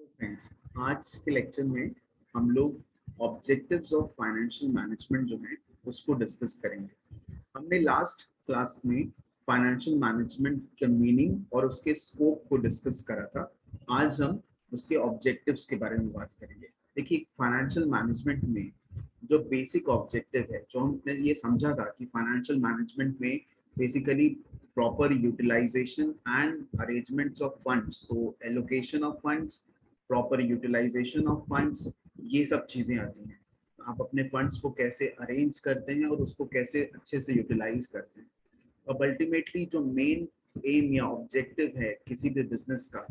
Friends, आज के lecture में हम लोग ऑब्जेक्टिव्स ऑफ फाइनेंशियल मैनेजमेंट जो है उसको डिस्कस करेंगे। हमने लास्ट क्लास में फाइनेंशियल मैनेजमेंट के मीनिंग और उसके स्कोप को डिस्कस करा था। आज हम उसके ऑब्जेक्टिव्स के बारे में बात करेंगे। देखिए, फाइनेंशियल मैनेजमेंट में जो बेसिक ऑब्जेक्टिव है, जो हमने ये समझा था कि फाइनेंशियल मैनेजमेंट में basically proper utilisation and arrangements of funds, तो allocation of funds, proper utilisation of funds, ये सब चीजें आती हैं। आप अपने फंड्स को कैसे अरेंज करते हैं और उसको कैसे अच्छे से यूटिलाइज करते हैं। अब अल्टीमेटली जो मेन एम या ऑब्जेक्टिव है किसी भी बिजनेस का,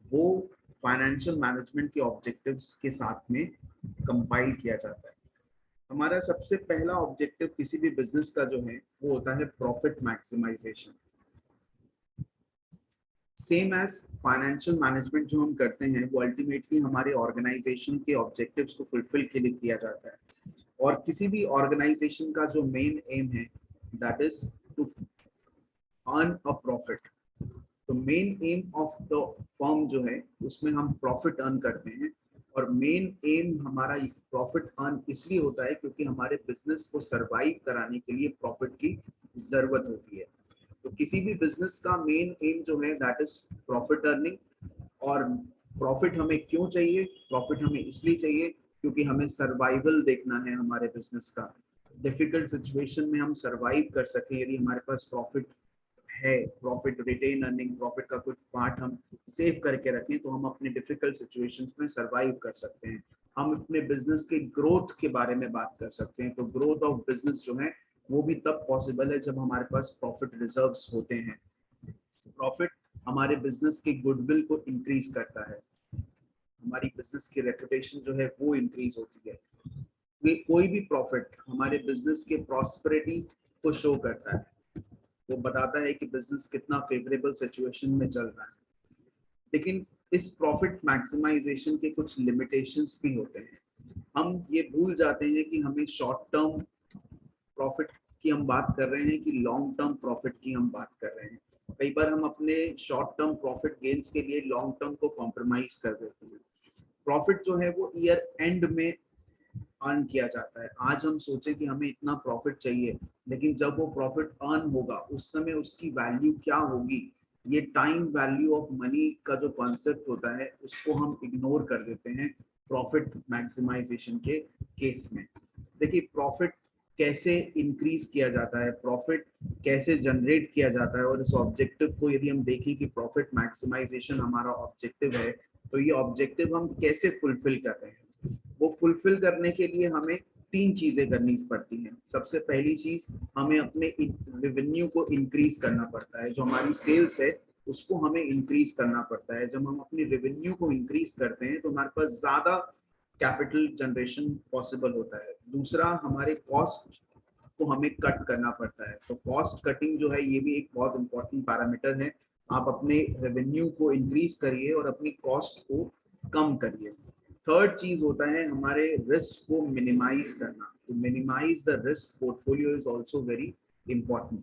वो फाइनेंशियल मैनेजमेंट के ऑब्जेक्टिव्स के साथ में कंपाइल किया जाता है। हमारा सबसे पहला ऑब्जेक्टिव किसी भी बिजनेस का जो है वो होता है profit maximisation. Same as financial management जो हम करते हैं वो अल्टीमेटली हमारे ऑर्गेनाइजेशन के ऑब्जेक्टिव्स को फुलफिल के लिए किया जाता है। और किसी भी ऑर्गेनाइजेशन का जो मेन एम है, that is to earn a profit. तो main aim of the firm जो है उसमें हम प्रॉफिट अर्न करते हैं। और मेन एम हमारा प्रॉफिट अर्न इसलिए होता है क्योंकि हमारे बिजनेस को सरवाइव कराने के लिए प्रॉफिट की जरूरत होती है। तो किसी भी बिजनेस का मेन एम जो है दैट इज प्रॉफिट अर्निंग। और प्रॉफिट हमें क्यों चाहिए? प्रॉफिट हमें इसलिए चाहिए क्योंकि हमें सर्वाइवल देखना है हमारे बिजनेस का। डिफिकल्ट सिचुएशन में हम सरवाइव कर सके यदि हमारे पास प्रॉफिट है, प्रॉफिट रिटेन अर्निंग, प्रॉफिट का कुछ पार्ट हम सेव करके रखें, तो हम अपने डिफिकल्ट सिचुएशंस में सरवाइव कर सकते हैं। हम अपने बिजनेस के ग्रोथ के बारे में बात कर सकते हैं। तो ग्रोथ ऑफ बिजनेस जो है वो भी तब पॉसिबल है जब हमारे पास प्रॉफिट रिजर्व्स होते हैं। प्रॉफिट हमारे बिजनेस के गुडविल को इंक्रीज करता है, हमारी बिजनेस की रेपुटेशन जो है वो इंक्रीज होती है। कोई भी प्रॉफिट हमारे बिजनेस के प्रॉस्पेरिटी को शो करता है, वो बताता है कि बिजनेस कितना फेवरेबल सिचुएशन में चल रहा है। लेकिन इस प्रॉफिट मैक्सिमाइजेशन के कुछ लिमिटेशंस भी होते हैं। हम ये भूल जाते हैं कि हमें शॉर्ट टर्म प्रॉफिट की हम बात कर रहे हैं कि लॉन्ग टर्म प्रॉफिट की हम बात कर रहे हैं। कई बार हम अपने शॉर्ट टर्म प्रॉफिट गेन्स के लिए लॉन्ग टर्म को कॉम्प्रोमाइज कर देते हैं। प्रॉफिट जो है वो ईयर एंड में अर्न किया जाता है। आज हम सोचे कि हमें इतना प्रॉफिट चाहिए, लेकिन जब वो प्रॉफिट अर्न होगा उस समय उसकी वैल्यू क्या होगी, ये टाइम वैल्यू ऑफ मनी का जो कॉन्सेप्ट होता है उसको हम इग्नोर कर देते हैं प्रॉफिट मैक्सिमाइजेशन के केस में। देखिए, प्रॉफिट कैसे इंक्रीज किया जाता है, प्रॉफिट कैसे जनरेट किया जाता है, और इस ऑब्जेक्टिव को यदि हम देखें कि प्रॉफिट मैक्सिमाइजेशन हमारा ऑब्जेक्टिव है, तो ये ऑब्जेक्टिव हम कैसे फुलफिल कर रहे हैं। वो फुलफिल करने के लिए हमें तीन चीजें करनी पड़ती हैं। सबसे पहली चीज, हमें अपने रेवेन्यू को इंक्रीज करना पड़ता है। जो हमारी सेल्स है उसको हमें इंक्रीज करना पड़ता है। जब हम अपनी रेवेन्यू को इंक्रीज करते हैं तो हमारे पास ज्यादा कैपिटल जनरेशन पॉसिबल होता है। दूसरा, हमारे कॉस्ट को हमें कट करना पड़ता है। तो कॉस्ट कटिंग जो है ये भी एक बहुत इंपॉर्टेंट पैरामीटर है। आप अपने रेवेन्यू को इंक्रीज करिए और अपनी कॉस्ट को कम करिए। थर्ड चीज होता है हमारे रिस्क को मिनिमाइज करना। तो minimise the risk portfolio is also very important.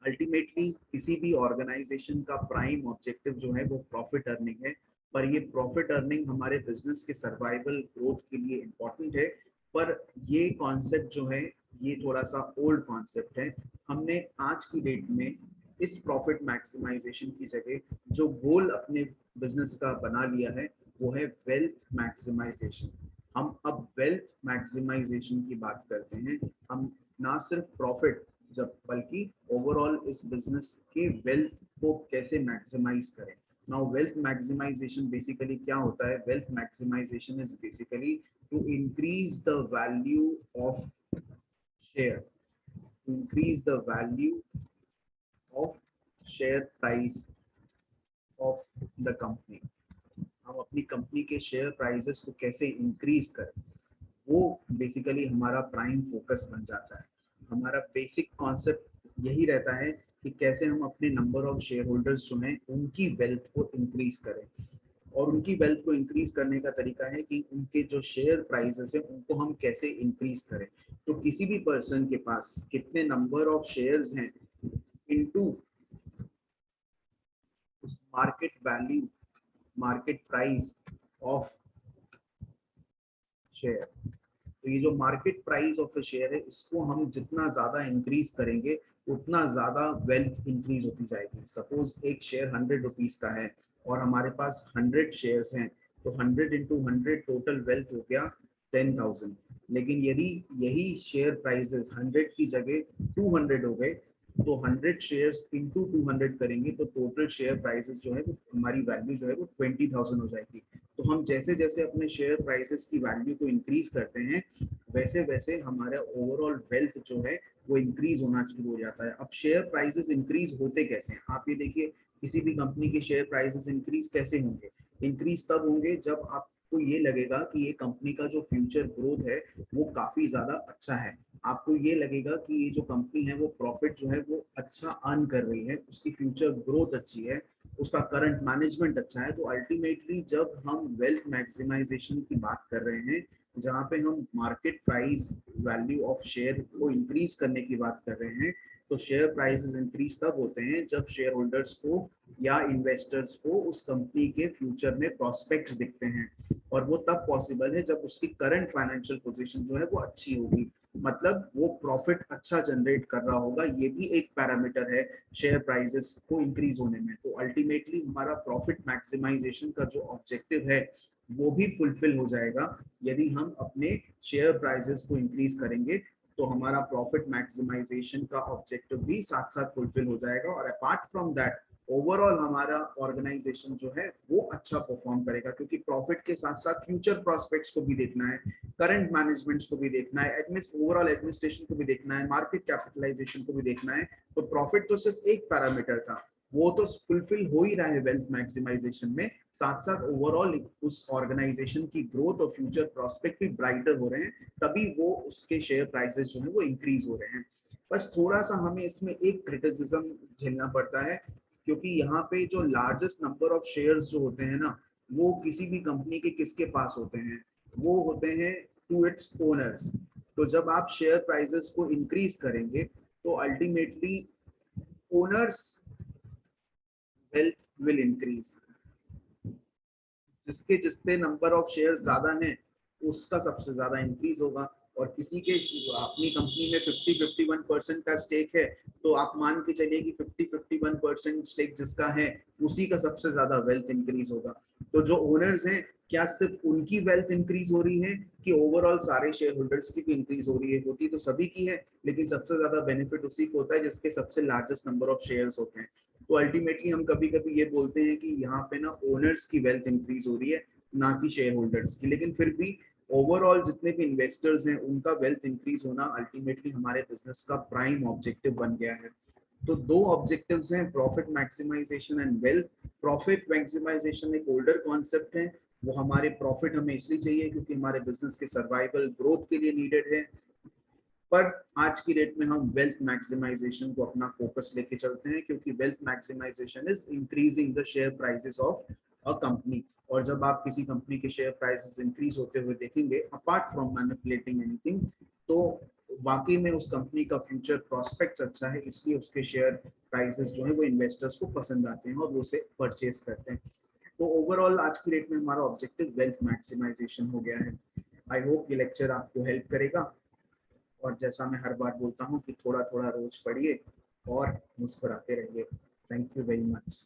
Ultimately किसी भी ऑर्गेनाइजेशन का प्राइम ऑब्जेक्टिव जो है वो प्रॉफिट अर्निंग है। पर ये प्रॉफिट अर्निंग हमारे बिजनेस के सर्वाइवल ग्रोथ के लिए इम्पोर्टेंट है। पर ये कॉन्सेप्ट जो है ये थोड़ा सा ओल्ड कॉन्सेप्ट है। हमने आज की डेट में इस प्रॉफिट मैक्सिमाइजेशन की जगह जो गोल अपने बिजनेस का बना लिया है वो है वेल्थ मैक्सिमाइजेशन। हम अब वेल्थ मैक्सिमाइजेशन की बात करते हैं। हम ना सिर्फ प्रॉफिट जब बल्कि ओवरऑल इस बिजनेस के वेल्थ को कैसे मैक्सिमाइज करें। नाउ वेल्थ मैक्सिमाइजेशन बेसिकली क्या होता है? Wealth maximisation is basically to increase the value of share, to increase the value of share price of the company. हम अपनी कंपनी के शेयर प्राइसेस को कैसे इंक्रीज करें, वो बेसिकली हमारा प्राइम फोकस बन जाता है। हमारा बेसिक कॉन्सेप्ट यही रहता है कि कैसे हम अपने नंबर ऑफ शेयर होल्डर्स चुनें, उनकी वेल्थ को इंक्रीज करें। और उनकी वेल्थ को इंक्रीज करने का तरीका है कि उनके जो शेयर प्राइसेस है उनको हम कैसे इंक्रीज करें। तो किसी भी पर्सन के पास कितने नंबर ऑफ शेयर्स हैं into market value, market price, of share. तो ये जो market price of a share है, इसको हम जितना ज्यादा इंक्रीज करेंगे उतना ज्यादा वेल्थ इंक्रीज होती जाएगी। सपोज एक शेयर 100 रुपीज का है और हमारे पास 100 शेयर्स हैं, तो 100 × 100 टोटल वेल्थ हो गया 10,000। लेकिन यदि यही शेयर प्राइसेस 100 की जगह 200 हो गए, तो 100 शेयर्स इंटू 200 करेंगे तो टोटल शेयर प्राइसेस जो है वो हमारी वैल्यू जो है वो 20,000 हो जाएगी। तो हम जैसे जैसे अपने शेयर प्राइसेस की वैल्यू को इंक्रीज करते हैं, वैसे वैसे हमारा ओवरऑल वेल्थ जो है वो इंक्रीज होना शुरू हो जाता है। अब शेयर प्राइसेस इंक्रीज होते कैसे हैं, आप ये देखिए, किसी भी कंपनी के शेयर प्राइसेस इंक्रीज कैसे होंगे? इंक्रीज तब होंगे जब आपको ये लगेगा कि ये कंपनी का जो फ्यूचर ग्रोथ है वो काफी ज्यादा अच्छा है। आपको ये लगेगा कि ये जो कंपनी है वो प्रॉफिट जो है वो अच्छा अर्न कर रही है, उसकी फ्यूचर ग्रोथ अच्छी है, उसका करंट मैनेजमेंट अच्छा है। तो अल्टीमेटली जब हम वेल्थ मैक्सिमाइजेशन की बात कर रहे हैं, जहाँ पे हम market price value of share को इंक्रीज करने की बात कर रहे हैं, तो शेयर प्राइसेस इंक्रीज तब होते हैं जब शेयर होल्डर्स को या इन्वेस्टर्स को उस कंपनी के फ्यूचर में प्रोस्पेक्ट्स दिखते हैं। और वो तब पॉसिबल है जब उसकी करंट फाइनेंशियल पोजीशन जो है वो अच्छी होगी, मतलब वो प्रॉफिट अच्छा जनरेट कर रहा होगा। ये भी एक पैरामीटर है शेयर प्राइसेस को इंक्रीज होने में। तो अल्टीमेटली हमारा प्रॉफिट मैक्सिमाइजेशन का जो ऑब्जेक्टिव है वो भी फुलफिल हो जाएगा। यदि हम अपने शेयर प्राइसेस को इंक्रीज करेंगे तो हमारा प्रॉफिट मैक्सिमाइजेशन का ऑब्जेक्टिव भी साथ साथ फुलफिल हो जाएगा। और अपार्ट फ्रॉम दैट ओवरऑल हमारा ऑर्गेनाइजेशन जो है वो अच्छा परफॉर्म करेगा, क्योंकि प्रॉफिट के साथ साथ फ्यूचर प्रोस्पेक्ट्स को भी देखना है, करंट मैनेजमेंट्स को भी देखना है, ओवरऑल एडमिनिस्ट्रेशन को भी देखना है, मार्केट कैपिटलाइजेशन को भी देखना है। तो प्रॉफिट तो सिर्फ एक पैरामीटर था, वो तो फुलफिल हो ही रहा है वेल्थ मैक्सिमाइजेशन में। साथ साथ ओवरऑल उस ऑर्गेनाइजेशन की ग्रोथ और फ्यूचर प्रोस्पेक्ट भी ब्राइटर हो रहे हैं, तभी वो उसके शेयर प्राइसेस जो है वो इंक्रीज हो रहे हैं। बस थोड़ा सा हमें इसमें एक क्रिटिसिज्म झेलना पड़ता है, क्योंकि यहाँ पे जो लार्जेस्ट नंबर ऑफ शेयर्स जो होते हैं ना, वो किसी भी कंपनी के किसके पास होते हैं? वो होते हैं टू इट्स ओनर्स। तो जब आप शेयर प्राइसेस को इंक्रीज करेंगे तो ultimately owners wealth will increase. जिसके जितने नंबर ऑफ शेयर ज्यादा हैं उसका सबसे ज्यादा इंक्रीज होगा। और किसी के अपनी कंपनी में 50-51% का स्टेक है, तो आप मान के चलिए कि 50-51% स्टेक जिसका है उसी का सबसे ज्यादा वेल्थ इंक्रीज होगा। तो जो ओनर्स हैं, क्या सिर्फ उनकी वेल्थ इंक्रीज हो रही है कि ओवरऑल सारे शेयर होल्डर्स की भी इंक्रीज हो रही है? होती तो सभी की है, लेकिन सबसे ज्यादा बेनिफिट उसी को होता है जिसके सबसे लार्जेस्ट नंबर ऑफ शेयर्स होते हैं। तो अल्टीमेटली हम कभी कभी ये बोलते हैं कि यहाँ पे ना ओनर्स की वेल्थ इंक्रीज हो रही है, ना कि शेयर होल्डर्स की। लेकिन फिर भी ओवरऑल जितने भी इन्वेस्टर्स हैं उनका वेल्थ इंक्रीज होना अल्टीमेटली हमारे बिजनेस का प्राइम ऑब्जेक्टिव बन गया है। तो दो ऑब्जेक्टिव्स हैं, profit maximisation and wealth. Profit maximisation एक ओल्डर कॉन्सेप्ट है, वो हमारे प्रॉफिट हमें इसलिए चाहिए क्योंकि हमारे बिजनेस के सर्वाइवल ग्रोथ के लिए नीडेड है। पर आज की डेट में हम वेल्थ मैक्सिमाइजेशन को अपना फोकस लेके चलते हैं, क्योंकि wealth maximisation is increasing the share prices of a company. और जब आप किसी कंपनी के शेयर प्राइसेस इंक्रीज होते हुए देखेंगे, अपार्ट फ्रॉम मैनिपुलेटिंग एनीथिंग, तो वाकई में उस कंपनी का फ्यूचर प्रोस्पेक्ट अच्छा है, इसलिए उसके शेयर प्राइसेस जो है वो इन्वेस्टर्स को पसंद आते हैं और वो उसे परचेज करते हैं। तो ओवरऑल आज की डेट में हमारा ऑब्जेक्टिव वेल्थ मैक्सिमाइजेशन हो गया है। आई होप ये लेक्चर आपको हेल्प करेगा। और जैसा मैं हर बार बोलता हूँ कि थोड़ा थोड़ा रोज पढ़िए और मुस्कुराते रहिए। Thank you very much.